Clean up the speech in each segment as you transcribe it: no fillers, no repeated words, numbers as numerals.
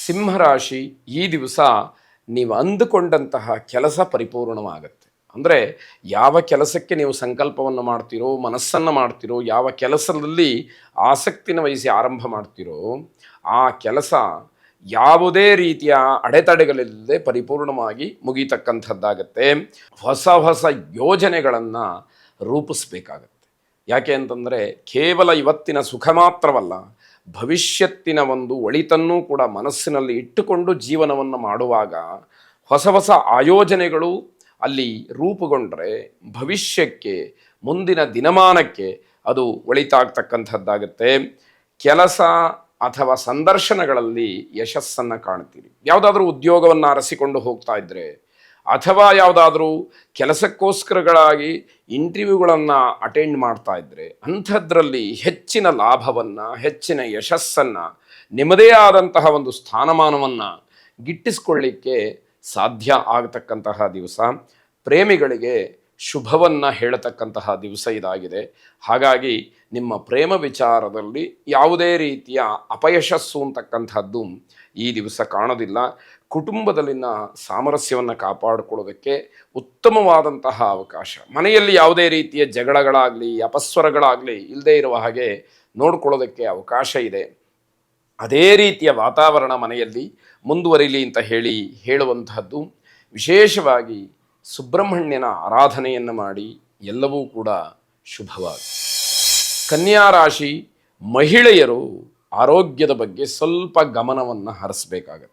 ಸಿಂಹರಾಶಿ ಈ ದಿವಸ ನೀವು ಅಂದುಕೊಂಡಂತಹ ಕೆಲಸ ಪರಿಪೂರ್ಣವಾಗುತ್ತೆ. ಅಂದರೆ ಯಾವ ಕೆಲಸಕ್ಕೆ ನೀವು ಸಂಕಲ್ಪವನ್ನು ಮಾಡ್ತೀರೋ, ಮನಸ್ಸನ್ನು ಮಾಡ್ತೀರೋ, ಯಾವ ಕೆಲಸದಲ್ಲಿ ಆಸಕ್ತಿನ ವಹಿಸಿ ಆರಂಭ ಮಾಡ್ತೀರೋ ಆ ಕೆಲಸ ಯಾವುದೇ ರೀತಿಯ ಅಡೆತಡೆಗಳಿಲ್ಲದೆ ಪರಿಪೂರ್ಣವಾಗಿ ಮುಗಿತಕ್ಕಂಥದ್ದಾಗತ್ತೆ. ಹೊಸ ಹೊಸ ಯೋಜನೆಗಳನ್ನು ರೂಪಿಸಬೇಕಾಗತ್ತೆ. ಯಾಕೆ ಅಂತಂದರೆ ಕೇವಲ ಇವತ್ತಿನ ಸುಖ ಮಾತ್ರವಲ್ಲ, ಭವಿಷ್ಯತ್ತಿನ ಒಂದು ಒಳಿತನ್ನೂ ಕೂಡ ಮನಸ್ಸಿನಲ್ಲಿ ಇಟ್ಟುಕೊಂಡು ಜೀವನವನ್ನು ಮಾಡುವಾಗ ಹೊಸ ಹೊಸ ಆಯೋಜನೆಗಳು ಅಲ್ಲಿ ರೂಪುಗೊಂಡ್ರೆ ಭವಿಷ್ಯಕ್ಕೆ, ಮುಂದಿನ ದಿನಮಾನಕ್ಕೆ ಅದು ಒಳಿತಾಗ್ತಕ್ಕಂಥದ್ದಾಗುತ್ತೆ. ಕೆಲಸ ಅಥವಾ ಸಂದರ್ಶನಗಳಲ್ಲಿ ಯಶಸ್ಸನ್ನು ಕಾಣ್ತೀರಿ. ಯಾವುದಾದ್ರೂ ಉದ್ಯೋಗವನ್ನು ಅರಸಿಕೊಂಡು ಹೋಗ್ತಾ ಇದ್ದರೆ ಅಥವಾ ಯಾವುದಾದ್ರೂ ಕೆಲಸಕ್ಕೋಸ್ಕರಗಳಾಗಿ ಇಂಟರ್ವ್ಯೂಗಳನ್ನು ಅಟೆಂಡ್ ಮಾಡ್ತಾ ಇದ್ದರೆ ಅಂಥದ್ರಲ್ಲಿ ಹೆಚ್ಚಿನ ಲಾಭವನ್ನು, ಹೆಚ್ಚಿನ ಯಶಸ್ಸನ್ನು, ನಿಮ್ಮದೇ ಆದಂತಹ ಒಂದು ಸ್ಥಾನಮಾನವನ್ನು ಗಿಟ್ಟಿಸ್ಕೊಳ್ಳಿಕ್ಕೆ ಸಾಧ್ಯ ಆಗತಕ್ಕಂತಹ ದಿವಸ. ಪ್ರೇಮಿಗಳಿಗೆ ಶುಭವನ್ನು ಹೇಳತಕ್ಕಂತಹ ದಿವಸ ಇದಾಗಿದೆ. ಹಾಗಾಗಿ ನಿಮ್ಮ ಪ್ರೇಮ ವಿಚಾರದಲ್ಲಿ ಯಾವುದೇ ರೀತಿಯ ಅಪಯಶಸ್ಸು ಅಂತಕ್ಕಂಥದ್ದು ಈ ದಿವಸ ಕಾಣೋದಿಲ್ಲ. ಕುಟುಂಬದಲ್ಲಿನ ಸಾಮರಸ್ಯವನ್ನು ಕಾಪಾಡಿಕೊಳ್ಳೋದಕ್ಕೆ ಉತ್ತಮವಾದಂತಹ ಅವಕಾಶ. ಮನೆಯಲ್ಲಿ ಯಾವುದೇ ರೀತಿಯ ಜಗಳಗಳಾಗಲಿ, ಅಪಸ್ವರಗಳಾಗಲಿ ಇಲ್ಲದೇ ಇರುವ ಹಾಗೆ ನೋಡ್ಕೊಳ್ಳೋದಕ್ಕೆ ಅವಕಾಶ ಇದೆ. ಅದೇ ರೀತಿಯ ವಾತಾವರಣ ಮನೆಯಲ್ಲಿ ಮುಂದುವರಿಲಿ ಅಂತ ಹೇಳುವಂತಹದ್ದು. ವಿಶೇಷವಾಗಿ ಸುಬ್ರಹ್ಮಣ್ಯನ ಆರಾಧನೆಯನ್ನು ಮಾಡಿ ಎಲ್ಲವೂ ಕೂಡ ಶುಭವಾಗಿ. ಕನ್ಯಾ ರಾಶಿ ಮಹಿಳೆಯರು ಆರೋಗ್ಯದ ಬಗ್ಗೆ ಸ್ವಲ್ಪ ಗಮನವನ್ನು ಹರಿಸಬೇಕಾಗತ್ತೆ.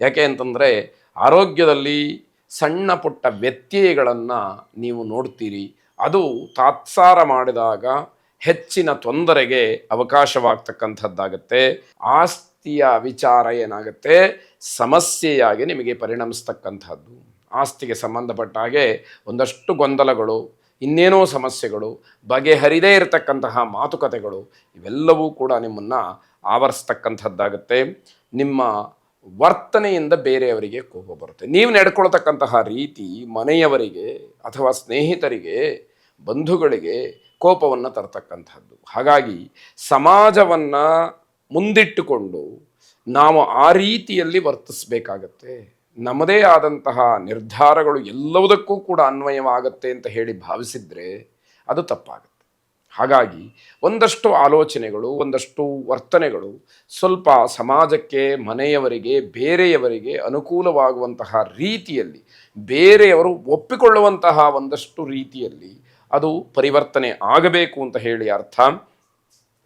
ಯಾಕೆ ಅಂತಂದರೆ ಆರೋಗ್ಯದಲ್ಲಿ ಸಣ್ಣ ಪುಟ್ಟ ವ್ಯತ್ಯಯಗಳನ್ನು ನೀವು ನೋಡ್ತೀರಿ. ಅದು ತಾತ್ಸಾರ ಮಾಡಿದಾಗ ಹೆಚ್ಚಿನ ತೊಂದರೆಗೆ ಅವಕಾಶವಾಗ್ತಕ್ಕಂಥದ್ದಾಗತ್ತೆ. ಆಸ್ತಿಯ ವಿಚಾರ ಏನಾಗುತ್ತೆ, ಸಮಸ್ಯೆಯಾಗಿ ನಿಮಗೆ ಪರಿಣಮಿಸ್ತಕ್ಕಂಥದ್ದು. ಆಸ್ತಿಗೆ ಸಂಬಂಧಪಟ್ಟ ಹಾಗೆ ಒಂದಷ್ಟು ಗೊಂದಲಗಳು, ಇನ್ನೇನೋ ಸಮಸ್ಯೆಗಳು, ಬಗೆಹರಿದೇ ಇರತಕ್ಕಂತಹ ಮಾತುಕತೆಗಳು ಇವೆಲ್ಲವೂ ಕೂಡ ನಿಮ್ಮನ್ನು ಆವರಿಸ್ತಕ್ಕಂಥದ್ದಾಗತ್ತೆ. ನಿಮ್ಮ ವರ್ತನೆಯಿಂದ ಬೇರೆಯವರಿಗೆ ಕೋಪ ಬರುತ್ತೆ. ನೀವು ನಡ್ಕೊಳ್ತಕ್ಕಂತಹ ರೀತಿ ಮನೆಯವರಿಗೆ ಅಥವಾ ಸ್ನೇಹಿತರಿಗೆ, ಬಂಧುಗಳಿಗೆ ಕೋಪವನ್ನು ತರತಕ್ಕಂಥದ್ದು. ಹಾಗಾಗಿ ಸಮಾಜವನ್ನು ಮುಂದಿಟ್ಟುಕೊಂಡು ನಾವು ಆ ರೀತಿಯಲ್ಲಿ ವರ್ತಿಸಬೇಕಾಗತ್ತೆ. ನಮ್ಮದೇ ಆದಂತಹ ನಿರ್ಧಾರಗಳು ಎಲ್ಲವುದಕ್ಕೂ ಕೂಡ ಅನ್ವಯವಾಗತ್ತೆ ಅಂತ ಭಾವಿಸಿದರೆ ಅದು ತಪ್ಪಾಗುತ್ತೆ. ಹಾಗಾಗಿ ಒಂದಷ್ಟು ಆಲೋಚನೆಗಳು, ಒಂದಷ್ಟು ವರ್ತನೆಗಳು ಸ್ವಲ್ಪ ಸಮಾಜಕ್ಕೆ, ಮನೆಯವರಿಗೆ, ಬೇರೆಯವರಿಗೆ ಅನುಕೂಲವಾಗುವಂತಹ ರೀತಿಯಲ್ಲಿ, ಬೇರೆಯವರು ಒಪ್ಪಿಕೊಳ್ಳುವಂತಹ ಒಂದಷ್ಟು ರೀತಿಯಲ್ಲಿ ಅದು ಪರಿವರ್ತನೆ ಆಗಬೇಕು ಅಂತ ಅರ್ಥ.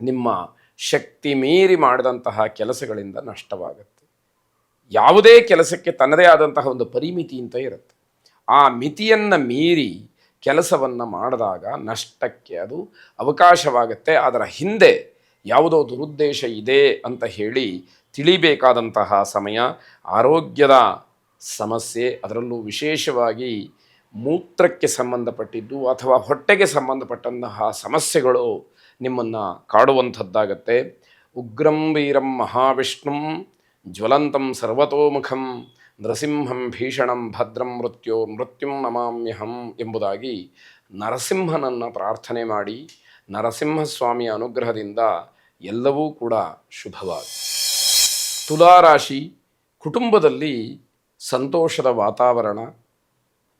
ನಿಮ್ಮ ಶಕ್ತಿ ಮೀರಿ ಮಾಡಿದಂತಹ ಕೆಲಸಗಳಿಂದ ನಷ್ಟವಾಗುತ್ತೆ. ಯಾವುದೇ ಕೆಲಸಕ್ಕೆ ತನ್ನದೇ ಆದಂತಹ ಒಂದು ಪರಿಮಿತಿ ಅಂತ ಇರುತ್ತೆ. ಆ ಮಿತಿಯನ್ನು ಮೀರಿ ಕೆಲಸವನ್ನು ಮಾಡಿದಾಗ ನಷ್ಟಕ್ಕೆ ಅದು ಅವಕಾಶವಾಗುತ್ತೆ. ಅದರ ಹಿಂದೆ ಯಾವುದೋ ದುರುದ್ದೇಶ ಇದೆ ಅಂತ ತಿಳಿಬೇಕಾದಂತಹ ಸಮಯ. ಆರೋಗ್ಯದ ಸಮಸ್ಯೆ, ಅದರಲ್ಲೂ ವಿಶೇಷವಾಗಿ ಮೂತ್ರಕ್ಕೆ ಸಂಬಂಧಪಟ್ಟಿದ್ದು ಅಥವಾ ಹೊಟ್ಟೆಗೆ ಸಂಬಂಧಪಟ್ಟಂತಹ ಸಮಸ್ಯೆಗಳು ನಿಮ್ಮನ್ನು ಕಾಡುವಂಥದ್ದಾಗತ್ತೆ. ಉಗ್ರಂ ವೀರಂ ಮಹಾವಿಷ್ಣುಂ ಜ್ವಲಂತಂ ಸರ್ವತೋಮುಖಂ ನರಸಿಂಹಂ ಭೀಷಣಂ ಭದ್ರಂ ಮೃತ್ಯುಂ ನಮಾಮ್ಯಹಂ ಎಂಬುದಾಗಿ ನರಸಿಂಹನನ್ನು ಪ್ರಾರ್ಥನೆ ಮಾಡಿ, ನರಸಿಂಹಸ್ವಾಮಿಯ ಅನುಗ್ರಹದಿಂದ ಎಲ್ಲವೂ ಕೂಡ ಶುಭವಾಗಿ. ತುಲಾರಾಶಿ ಕುಟುಂಬದಲ್ಲಿ ಸಂತೋಷದ ವಾತಾವರಣ,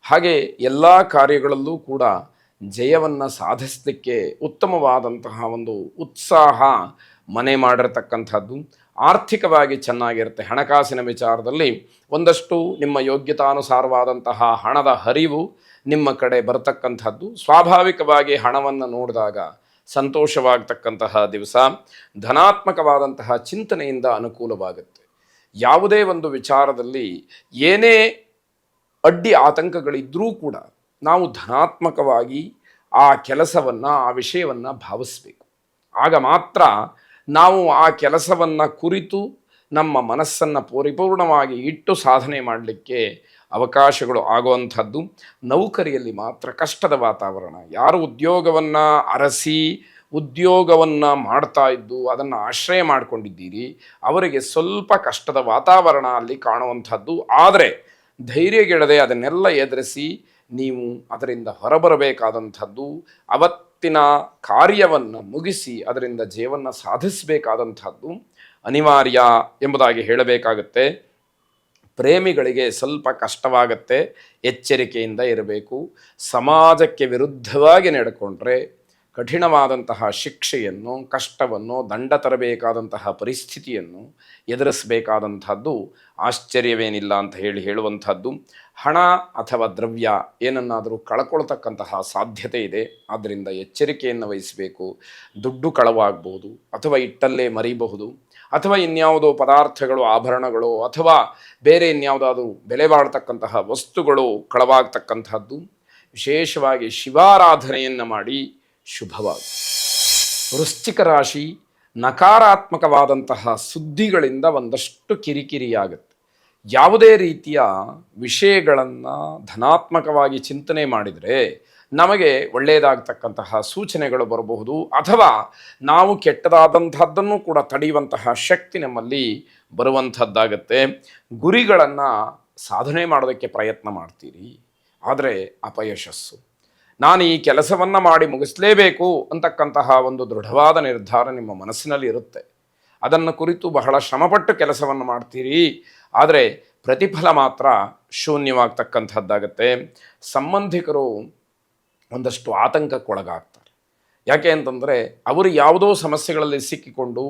ಹಾಗೆ ಎಲ್ಲ ಕಾರ್ಯಗಳಲ್ಲೂ ಕೂಡ ಜಯವನ್ನು ಸಾಧಿಸಲಿಕ್ಕೆ ಉತ್ತಮವಾದಂತಹ ಒಂದು ಉತ್ಸಾಹ ಮನೆ ಮಾಡಿರತಕ್ಕಂಥದ್ದು. ಆರ್ಥಿಕವಾಗಿ ಚೆನ್ನಾಗಿರುತ್ತೆ. ಹಣಕಾಸಿನ ವಿಚಾರದಲ್ಲಿ ಒಂದಷ್ಟು ನಿಮ್ಮ ಯೋಗ್ಯತಾನುಸಾರವಾದಂತಹ ಹಣದ ಹರಿವು ನಿಮ್ಮ ಕಡೆ ಬರತಕ್ಕಂಥದ್ದು. ಸ್ವಾಭಾವಿಕವಾಗಿ ಹಣವನ್ನು ನೋಡಿದಾಗ ಸಂತೋಷವಾಗತಕ್ಕಂತಹ ದಿವಸ. ಧನಾತ್ಮಕವಾದಂತಹ ಚಿಂತನೆಯಿಂದ ಅನುಕೂಲವಾಗುತ್ತೆ. ಯಾವುದೇ ಒಂದು ವಿಚಾರದಲ್ಲಿ ಏನೇ ಅಡ್ಡಿ ಆತಂಕಗಳಿದ್ದರೂ ಕೂಡ ನಾವು ಧನಾತ್ಮಕವಾಗಿ ಆ ಕೆಲಸವನ್ನು, ಆ ವಿಷಯವನ್ನು ಭಾವಿಸಬೇಕು. ಆಗ ಮಾತ್ರ ನಾವು ಆ ಕೆಲಸವನ್ನು ಕುರಿತು ನಮ್ಮ ಮನಸ್ಸನ್ನು ಪರಿಪೂರ್ಣವಾಗಿ ಇಟ್ಟು ಸಾಧನೆ ಮಾಡಲಿಕ್ಕೆ ಅವಕಾಶಗಳು ಆಗುವಂಥದ್ದು. ನೌಕರಿಯಲ್ಲಿ ಮಾತ್ರ ಕಷ್ಟದ ವಾತಾವರಣ. ಯಾರು ಉದ್ಯೋಗವನ್ನು ಅರಸಿ ಉದ್ಯೋಗವನ್ನು ಮಾಡ್ತಾ ಇದ್ದು ಅದನ್ನು ಆಶ್ರಯ ಮಾಡಿಕೊಂಡಿದ್ದೀರಿ, ಅವರಿಗೆ ಸ್ವಲ್ಪ ಕಷ್ಟದ ವಾತಾವರಣ ಅಲ್ಲಿ ಕಾಣುವಂಥದ್ದು. ಆದರೆ ಧೈರ್ಯಗೆಡದೆ ಅದನ್ನೆಲ್ಲ ಎದುರಿಸಿ ನೀವು ಅದರಿಂದ ಹೊರಬರಬೇಕಾದಂಥದ್ದು. ಅವತ್ತಿನ ಕಾರ್ಯವನ್ನು ಮುಗಿಸಿ ಅದರಿಂದ ಜಯವನ್ನು ಸಾಧಿಸಬೇಕಾದಂಥದ್ದು ಅನಿವಾರ್ಯ ಎಂಬುದಾಗಿ ಹೇಳಬೇಕಾಗುತ್ತೆ. ಪ್ರೇಮಿಗಳಿಗೆ ಸ್ವಲ್ಪ ಕಷ್ಟವಾಗತ್ತೆ, ಎಚ್ಚರಿಕೆಯಿಂದ ಇರಬೇಕು. ಸಮಾಜಕ್ಕೆ ವಿರುದ್ಧವಾಗಿ ನಡ್ಕೊಂಡ್ರೆ ಕಠಿಣವಾದಂತಹ ಶಿಕ್ಷೆಯನ್ನು, ಕಷ್ಟವನ್ನು, ದಂಡ ತರಬೇಕಾದಂತಹ ಪರಿಸ್ಥಿತಿಯನ್ನು ಎದುರಿಸಬೇಕಾದಂಥದ್ದು ಆಶ್ಚರ್ಯವೇನಿಲ್ಲ ಅಂತ ಹೇಳುವಂಥದ್ದು. ಹಣ ಅಥವಾ ದ್ರವ್ಯ ಏನನ್ನಾದರೂ ಕಳ್ಕೊಳ್ತಕ್ಕಂತಹ ಸಾಧ್ಯತೆ ಇದೆ, ಆದ್ದರಿಂದ ಎಚ್ಚರಿಕೆಯನ್ನು ವಹಿಸಬೇಕು. ದುಡ್ಡು ಕಳವಾಗ್ಬೋದು, ಅಥವಾ ಇಟ್ಟಲ್ಲೇ ಮರಿಬಹುದು, ಅಥವಾ ಇನ್ಯಾವುದೋ ಪದಾರ್ಥಗಳು, ಆಭರಣಗಳು, ಅಥವಾ ಬೇರೆ ಇನ್ಯಾವುದಾದ್ರೂ ಬೆಲೆ ಬಾಳ್ತಕ್ಕಂತಹ ವಸ್ತುಗಳು ಕಳವಾಗ್ತಕ್ಕಂಥದ್ದು. ವಿಶೇಷವಾಗಿ ಶಿವಾರಾಧನೆಯನ್ನು ಮಾಡಿ ಶುಭವಾಗಿ. ವೃಶ್ಚಿಕ ರಾಶಿ, ನಕಾರಾತ್ಮಕವಾದಂತಹ ಸುದ್ದಿಗಳಿಂದ ಒಂದಷ್ಟು ಕಿರಿಕಿರಿಯಾಗುತ್ತೆ. ಯಾವುದೇ ರೀತಿಯ ವಿಷಯಗಳನ್ನು ಧನಾತ್ಮಕವಾಗಿ ಚಿಂತನೆ ಮಾಡಿದರೆ ನಮಗೆ ಒಳ್ಳೆಯದಾಗತಕ್ಕಂತಹ ಸೂಚನೆಗಳು ಬರಬಹುದು, ಅಥವಾ ನಾವು ಕೆಟ್ಟದಾದಂಥದ್ದನ್ನು ಕೂಡ ತಡೆಯುವಂತಹ ಶಕ್ತಿ ನಮ್ಮಲ್ಲಿ ಬರುವಂಥದ್ದಾಗತ್ತೆ. ಗುರಿಗಳನ್ನು ಸಾಧನೆ ಮಾಡೋದಕ್ಕೆ ಪ್ರಯತ್ನ ಮಾಡ್ತೀರಿ, ಆದರೆ ಅಪಯಶಸ್ಸು. ನಾನು ಈ ಕೆಲಸವನ್ನು ಮಾಡಿ ಮುಗಿಸಲೇಬೇಕು ಅಂತಕ್ಕಂತಹ ಒಂದು ದೃಢವಾದ ನಿರ್ಧಾರ ನಿಮ್ಮ ಮನಸ್ಸಿನಲ್ಲಿ ಇರುತ್ತೆ. ಅದನ್ನು ಕುರಿತು ಬಹಳ ಶ್ರಮಪಟ್ಟು ಕೆಲಸವನ್ನು ಮಾಡ್ತೀರಿ, ಆದರೆ ಪ್ರತಿಫಲ ಮಾತ್ರ ಶೂನ್ಯವಾಗ್ತಕ್ಕಂಥದ್ದಾಗತ್ತೆ. ಸಂಬಂಧಿಕರು ಒಂದಷ್ಟು ಆತಂಕಕ್ಕೊಳಗಾಗ್ತಾರೆ. ಯಾಕೆ ಅಂತಂದರೆ ಅವರು ಯಾವುದೋ ಸಮಸ್ಯೆಗಳಲ್ಲಿ ಸಿಕ್ಕಿಕೊಂಡು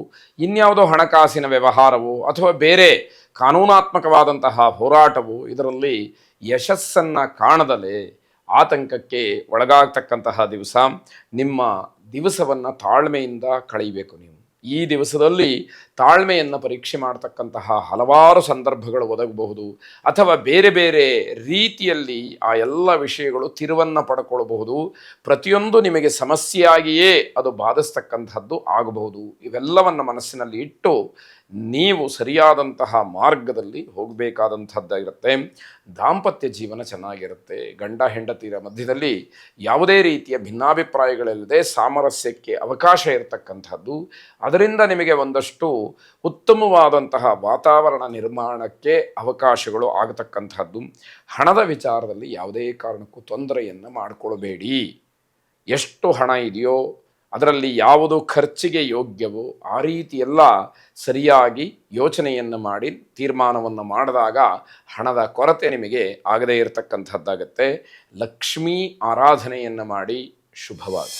ಇನ್ಯಾವುದೋ ಹಣಕಾಸಿನ ವ್ಯವಹಾರವೋ ಅಥವಾ ಬೇರೆ ಕಾನೂನಾತ್ಮಕವಾದಂತಹ ಹೋರಾಟವೋ ಇದರಲ್ಲಿ ಯಶಸ್ಸನ್ನು ಕಾಣದಲೇ ಆತಂಕಕ್ಕೆ ಒಳಗಾಗ್ತಕ್ಕಂತಹ ದಿವಸ. ನಿಮ್ಮ ದಿವಸವನ್ನು ತಾಳ್ಮೆಯಿಂದ ಕಳೆಯಬೇಕು ನೀವು. ಈ ದಿವಸದಲ್ಲಿ ತಾಳ್ಮೆಯನ್ನು ಪರೀಕ್ಷೆ ಮಾಡ್ತಕ್ಕಂತಹ ಹಲವಾರು ಸಂದರ್ಭಗಳು ಒದಗಬಹುದು, ಅಥವಾ ಬೇರೆ ಬೇರೆ ರೀತಿಯಲ್ಲಿ ಆ ಎಲ್ಲ ವಿಷಯಗಳು ತಿರುವನ್ನು ಪಡ್ಕೊಳ್ಬಹುದು. ಪ್ರತಿಯೊಂದು ನಿಮಗೆ ಸಮಸ್ಯೆಯಾಗಿಯೇ ಅದು ಬಾಧಿಸ್ತಕ್ಕಂಥದ್ದು ಆಗಬಹುದು. ಇವೆಲ್ಲವನ್ನು ಮನಸ್ಸಿನಲ್ಲಿ ಇಟ್ಟು ನೀವು ಸರಿಯಾದಂತಹ ಮಾರ್ಗದಲ್ಲಿ ಹೋಗಬೇಕಾದಂಥದ್ದಾಗಿರುತ್ತೆ. ದಾಂಪತ್ಯ ಜೀವನ ಚೆನ್ನಾಗಿರುತ್ತೆ. ಗಂಡ ಹೆಂಡತಿಯರ ಮಧ್ಯದಲ್ಲಿ ಯಾವುದೇ ರೀತಿಯ ಭಿನ್ನಾಭಿಪ್ರಾಯಗಳಿಲ್ಲದೆ ಸಾಮರಸ್ಯಕ್ಕೆ ಅವಕಾಶ ಇರತಕ್ಕಂಥದ್ದು. ಅದರಿಂದ ನಿಮಗೆ ಒಂದಷ್ಟು ಉತ್ತಮವಾದಂತಹ ವಾತಾವರಣ ನಿರ್ಮಾಣಕ್ಕೆ ಅವಕಾಶಗಳು ಆಗತಕ್ಕಂಥದ್ದು. ಹಣದ ವಿಚಾರದಲ್ಲಿ ಯಾವುದೇ ಕಾರಣಕ್ಕೂ ತೊಂದರೆಯನ್ನು ಮಾಡಿಕೊಳ್ಬೇಡಿ. ಎಷ್ಟು ಹಣ ಇದೆಯೋ ಅದರಲ್ಲಿ ಯಾವುದು ಖರ್ಚಿಗೆ ಯೋಗ್ಯವೋ ಆ ರೀತಿಯೆಲ್ಲ ಸರಿಯಾಗಿ ಯೋಚನೆಯನ್ನು ಮಾಡಿ ತೀರ್ಮಾನವನ್ನು ಮಾಡಿದಾಗ ಹಣದ ಕೊರತೆ ನಿಮಗೆ ಆಗದೇ ಇರತಕ್ಕಂಥದ್ದಾಗತ್ತೆ. ಲಕ್ಷ್ಮೀ ಆರಾಧನೆಯನ್ನು ಮಾಡಿ ಶುಭವಾಗಿ.